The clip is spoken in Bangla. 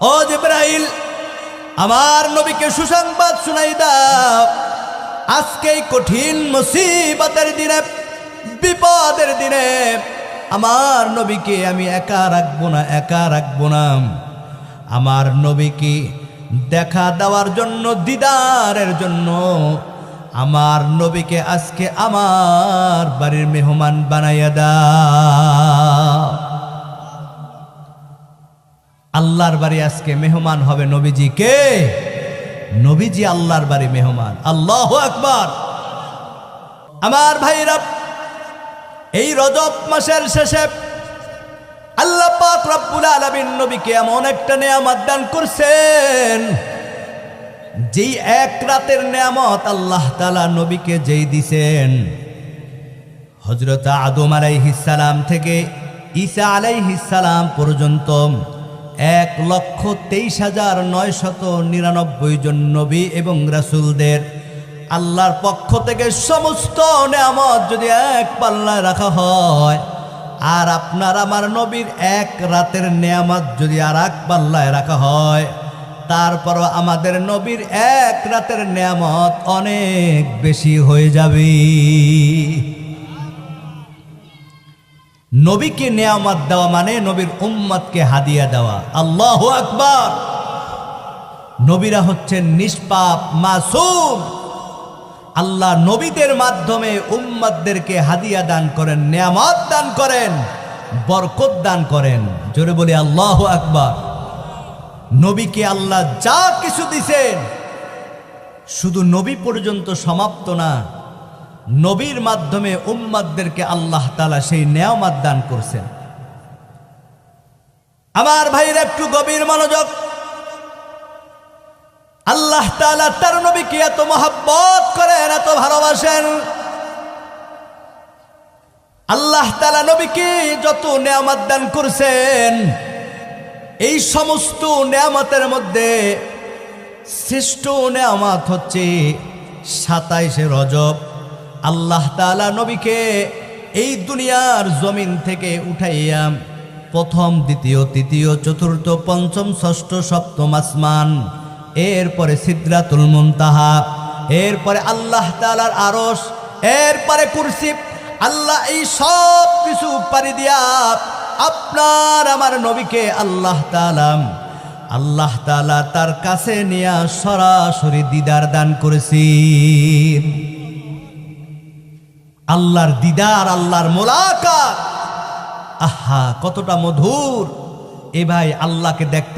ও জিবরাইল, আমার নবীকে সুসংবাদ শুনাই দাও, আজকেই কঠিন মুসিবতের দিনে, বিপদের দিনে আমার নবীকে আমি একা রাখবো না, একা রাখবো না। আমার নবীকে দেখা দেওয়ার জন্য, দিদারের জন্য আমার নবীকে আজকে আমার বাড়ির মেহমান বানাইয়া দাও। আল্লাহর বাড়ি আজকে মেহমান হবে নবীজি। কে? নবীজি আল্লাহর বাড়ি মেহমান। আল্লাহু আকবার। আমার ভাইরা, এই রজব মাসের শেষে আল্লাহ পাক রব্বুল আলামিন নবীকে এমন একটা নেয়ামত দান করছেন, যেই এক রাতের নেয়ামত আল্লাহ তাআলা নবীকে যেই দিছেন, হযরত আদম আলাইহিস সালাম থেকে ঈসা আলাইহিস সালাম পর্যন্ত 1,23,999 জন নবী এবং রাসূলদের আল্লাহর পক্ষ থেকে সমস্ত নেয়ামত যদি এক পাল্লায় রাখা হয়, আর আপনার আমার নবীর এক রাতের নেয়ামত যদি আর এক পাল্লায় রাখা হয়, তারপরও আমাদের নবীর এক রাতের নেয়ামত অনেক বেশি হয়ে যাবে। নবীকে নেয়ামত দেওয়া মানে নবীর উম্মতকে হাদিয়া দেওয়া। আল্লাহু আকবার। নবীরা হচ্ছেন নিষ্পাপ, মাসুম। আল্লাহ নবীদের মাধ্যমে উম্মতদেরকে হাদিয়া দান করেন, নেয়ামত দান করেন, বরকত দান করেন। জোরে বলি আল্লাহু আকবার। নবীকে আল্লাহ যা কিছু দিছেন, শুধু নবী পর্যন্ত সমাপ্ত না, নবীর মাধ্যমে উম্মতদেরকে আল্লাহ তাআলা সেই নেয়ামত দান করছেন। আমার ভাইরা একটু গভীর মনোযোগ। আল্লাহ তাআলা তার নবীকে এত মহব্বত করেন, এত ভালোবাসেন। আল্লাহ তাআলা নবীকে যত নেয়ামত দান করছেন, এই সমস্ত নেয়ামতের মধ্যে শ্রেষ্ঠ নেয়ামত হচ্ছে 27শে রজব আল্লাহ তাআলা নবীকে এই দুনিয়ার জমিন থেকে উঠাইয়া প্রথম, দ্বিতীয়, তৃতীয়, চতুর্থ, পঞ্চম, ষষ্ঠ, সপ্তম আসমান, এরপরে সিদরাতুল মুনতাহা, এরপরে আল্লাহ তাআলার আরশ, এরপরে কুরসি, আল্লাহ এই সব কিছু পারি দিয়া আপনার আমার নবীকে আল্লাহ তাআলা তার কাছে নিয়ে সরাসরি দিদার দান করেছি। আল্লাহর দিদার, আল্লাহর মোলাকাত, আহা কতটা মধুর। এ ভাই, আল্লাহকে দেখতে